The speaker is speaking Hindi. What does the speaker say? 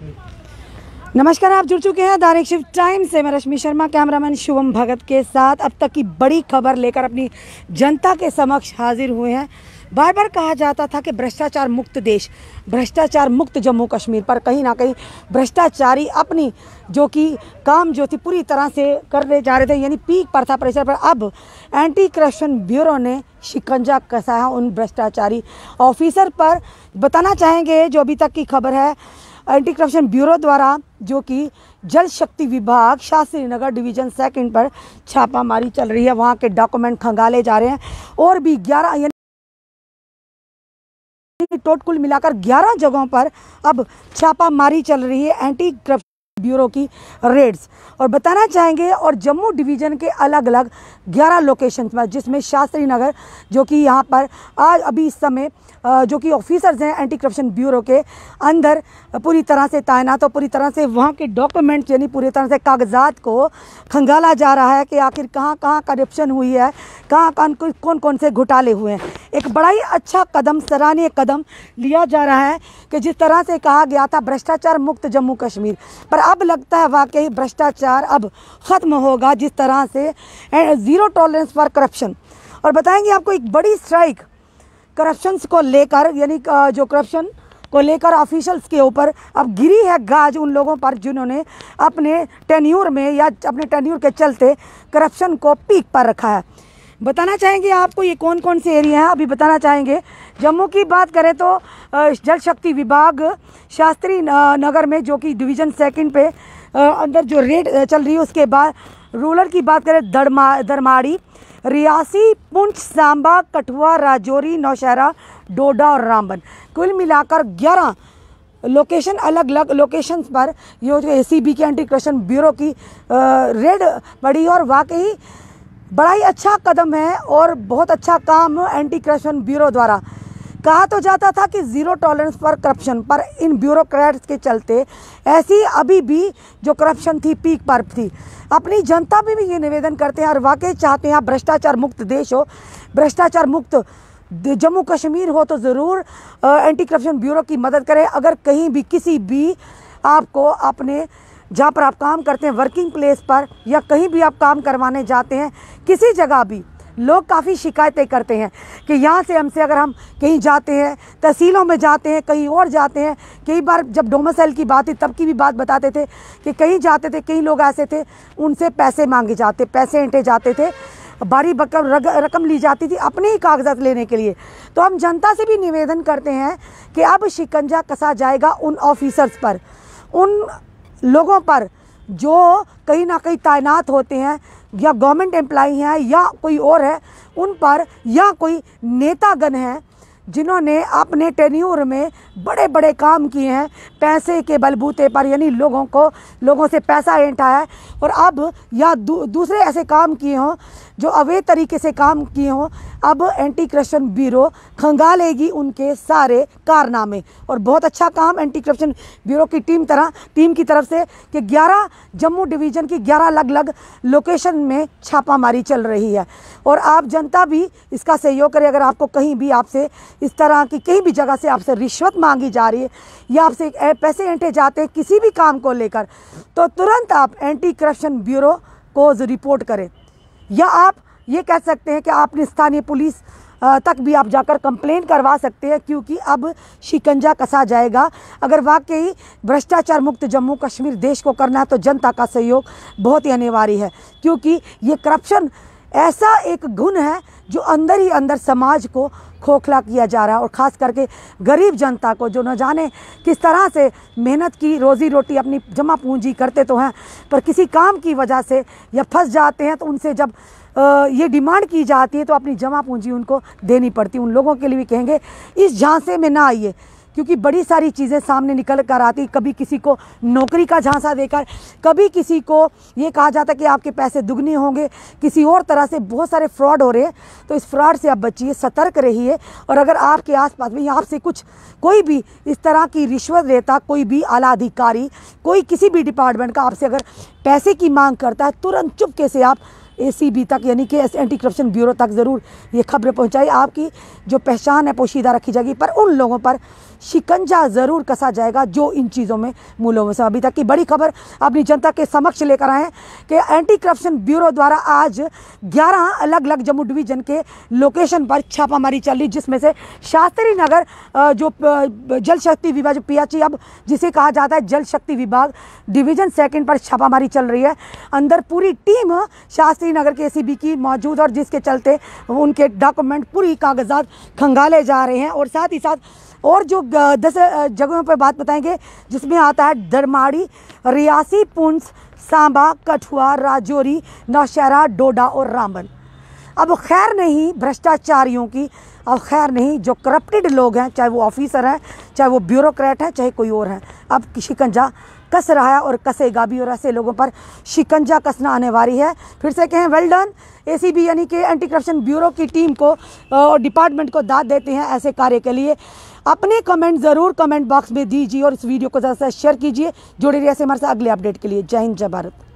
नमस्कार, आप जुड़ चुके हैं दैनिक शिफ्ट टाइम से। मैं रश्मि शर्मा कैमरामैन शुभम भगत के साथ अब तक की बड़ी खबर लेकर अपनी जनता के समक्ष हाजिर हुए हैं। बार बार कहा जाता था कि भ्रष्टाचार मुक्त देश, भ्रष्टाचार मुक्त जम्मू कश्मीर, पर कहीं ना कहीं भ्रष्टाचारी अपनी जो कि काम जो थी पूरी तरह से करने जा रहे थे, यानी पीक पर था प्रेशर पर। अब एंटी करप्शन ब्यूरो ने शिकंजा कसा है उन भ्रष्टाचारी ऑफिसर पर। बताना चाहेंगे जो अभी तक की खबर है, एंटी करप्शन ब्यूरो द्वारा जो कि जल शक्ति विभाग शास्त्री नगर डिवीजन 2 पर छापामारी चल रही है। वहाँ के डॉक्यूमेंट खंगाले जा रहे हैं और भी 11 यानी टोटल कुल मिलाकर 11 जगहों पर अब छापामारी चल रही है एंटी करप्शन ब्यूरो की रेड्स। और बताना चाहेंगे और जम्मू डिवीज़न के अलग अलग 11 लोकेशन पर, जिसमें शास्त्री नगर जो कि यहाँ पर आज अभी इस समय जो कि ऑफिसर्स हैं एंटी करप्शन ब्यूरो के अंदर पूरी तरह से तैनात, और पूरी तरह से वहाँ के डॉक्यूमेंट्स यानी पूरी तरह से कागजात को खंगाला जा रहा है कि आखिर कहाँ कहाँ करप्शन हुई है, कहाँ कौन कौन से घोटाले हुए हैं। एक बड़ा ही अच्छा कदम, सराहनीय कदम लिया जा रहा है कि जिस तरह से कहा गया था भ्रष्टाचार मुक्त जम्मू कश्मीर, पर अब लगता है वाकई भ्रष्टाचार अब ख़त्म होगा, जिस तरह से ज़ीरो टॉलरेंस फॉर करप्शन। और बताएंगे आपको एक बड़ी स्ट्राइक करप्शन को लेकर, यानी जो करप्शन को लेकर ऑफिशियल्स के ऊपर अब गिरी है गाज उन लोगों पर जिन्होंने अपने टेन्यूर में या अपने टेन्यूर के चलते करप्शन को पीक पर रखा है। बताना चाहेंगे आपको ये कौन कौन से एरिया हैं। अभी बताना चाहेंगे जम्मू की बात करें तो जल शक्ति विभाग शास्त्री नगर में जो कि डिवीज़न 2 पे अंदर जो रेड चल रही है। उसके बाद रूरल की बात करें दरमाड़ी, रियासी, पुंछ, सांबा, कठुआ, राजौरी, नौशहरा, डोडा और रामबन, कुल मिलाकर 11 लोकेशन, अलग अलग लोकेशंस पर ये जो एसीबी की एंटी करप्शन ब्यूरो की रेड पड़ी। और वाकई बड़ा ही अच्छा कदम है और बहुत अच्छा काम एंटी करप्शन ब्यूरो द्वारा। कहा तो जाता था कि ज़ीरो टॉलरेंस फॉर करप्शन, पर इन ब्यूरोक्रेट्स के चलते ऐसी अभी भी जो करप्शन थी पीक पर थी। अपनी जनता भी ये निवेदन करते हैं और वाकई चाहते हैं भ्रष्टाचार मुक्त देश हो, भ्रष्टाचार मुक्त जम्मू कश्मीर हो, तो ज़रूर एंटी करप्शन ब्यूरो की मदद करें। अगर कहीं भी किसी भी आपको अपने जहाँ पर आप काम करते हैं वर्किंग प्लेस पर, या कहीं भी आप काम करवाने जाते हैं, किसी जगह भी लोग काफ़ी शिकायतें करते हैं कि यहाँ से हमसे अगर हम कहीं जाते हैं, तहसीलों में जाते हैं, कहीं और जाते हैं। कई बार जब डोमिसाइल की बात थी तब की भी बात बताते थे कि कहीं जाते थे, कई लोग ऐसे थे उनसे पैसे मांगे जाते, पैसे ऐंठे जाते थे, भारी रकम ली जाती थी अपने ही कागजात लेने के लिए। तो हम जनता से भी निवेदन करते हैं कि अब शिकंजा कसा जाएगा उन ऑफिसर्स पर, उन लोगों पर जो कहीं ना कहीं तैनात होते हैं, या गवर्नमेंट एम्प्लॉई हैं या कोई और है उन पर, या कोई नेतागण हैं जिन्होंने अपने टेन्यूर में बड़े बड़े काम किए हैं पैसे के बलबूते पर, यानी लोगों से पैसा ऐंठा है और अब या दूसरे ऐसे काम किए हों जो अवैध तरीके से काम किए हों। अब एंटी करप्शन ब्यूरो खंगालेगी उनके सारे कारनामे। और बहुत अच्छा काम एंटी करप्शन ब्यूरो की टीम की तरफ से कि 11 जम्मू डिवीज़न की 11 अलग अलग लोकेशन में छापामारी चल रही है। और आप जनता भी इसका सहयोग करें। अगर आपको कहीं भी आपसे इस तरह की कहीं भी जगह से आपसे रिश्वत मांगी जा रही है या आपसे पैसे ऐंठे जाते हैं किसी भी काम को लेकर, तो तुरंत आप एंटी करप्शन ब्यूरो को रिपोर्ट करें, या आप ये कह सकते हैं कि आपने स्थानीय पुलिस तक भी आप जाकर कंप्लेन करवा सकते हैं, क्योंकि अब शिकंजा कसा जाएगा। अगर वाकई भ्रष्टाचार मुक्त जम्मू कश्मीर देश को करना है तो जनता का सहयोग बहुत ही अनिवार्य है, क्योंकि ये करप्शन ऐसा एक गुण है जो अंदर ही अंदर समाज को खोखला किया जा रहा है। और ख़ास करके गरीब जनता को, जो न जाने किस तरह से मेहनत की रोज़ी रोटी अपनी जमा पूंजी करते तो हैं, पर किसी काम की वजह से या फंस जाते हैं, तो उनसे जब ये डिमांड की जाती है तो अपनी जमा पूंजी उनको देनी पड़ती है। उन लोगों के लिए भी कहेंगे इस झांसे में ना आइए, क्योंकि बड़ी सारी चीज़ें सामने निकल कर आती। कभी किसी को नौकरी का झांसा देकर, कभी किसी को ये कहा जाता है कि आपके पैसे दुगने होंगे, किसी और तरह से बहुत सारे फ्रॉड हो रहे हैं। तो इस फ्रॉड से आप बचिए, सतर्क रहिए। और अगर आपके आसपास में आपसे कुछ कोई भी इस तरह की रिश्वत लेता, कोई भी आला अधिकारी, कोई किसी भी डिपार्टमेंट का आपसे अगर पैसे की मांग करता है, तुरंत चुपके से आप एसीबी तक यानी कि एंटी करप्शन ब्यूरो तक ज़रूर ये खबर पहुंचाई। आपकी जो पहचान है पोशीदा रखी जाएगी, पर उन लोगों पर शिकंजा ज़रूर कसा जाएगा जो इन चीज़ों में मूलों में से। अभी तक की बड़ी खबर अपनी जनता के समक्ष लेकर आए हैं कि एंटी करप्शन ब्यूरो द्वारा आज 11 अलग अलग जम्मू डिवीज़न के लोकेशन पर छापामारी चल रही, जिसमें से शास्त्री नगर जो जल शक्ति विभाग जो PHE अब जिसे कहा जाता है जल शक्ति विभाग डिवीज़न 2 पर छापामारी चल रही है। अंदर पूरी टीम शास्त्री नगर के ACB की मौजूद और जिसके चलते उनके डॉक्यूमेंट पूरी कागजात खंगाले जा रहे हैं। और साथ ही साथ और जो 10 जगहों पर बात बताएंगे जिसमें आता है दरमाड़ी, रियासी, पुंछ, सांबा, कठुआ, राजौरी, नौशहरा, डोडा और रामबन। अब खैर नहीं भ्रष्टाचारियों की, अब खैर नहीं जो करप्टेड लोग हैं, चाहे वो ऑफिसर हैं, चाहे वो ब्यूरोक्रेट हैं, चाहे कोई और हैं, अब शिकंजा कस रहा है और कसेगा भी। और ऐसे लोगों पर शिकंजा कसना आने वाली है। फिर से कहें वेल डन ACB यानी कि एंटी करप्शन ब्यूरो की टीम को और डिपार्टमेंट को दाद देते हैं ऐसे कार्य के लिए। अपने कमेंट ज़रूर कमेंट बॉक्स में दीजिए और इस वीडियो को ज़्यादा से शेयर कीजिए। जुड़े रहिए ऐसे हमारे साथ अगले अपडेट के लिए। जय हिंद, जय भारत।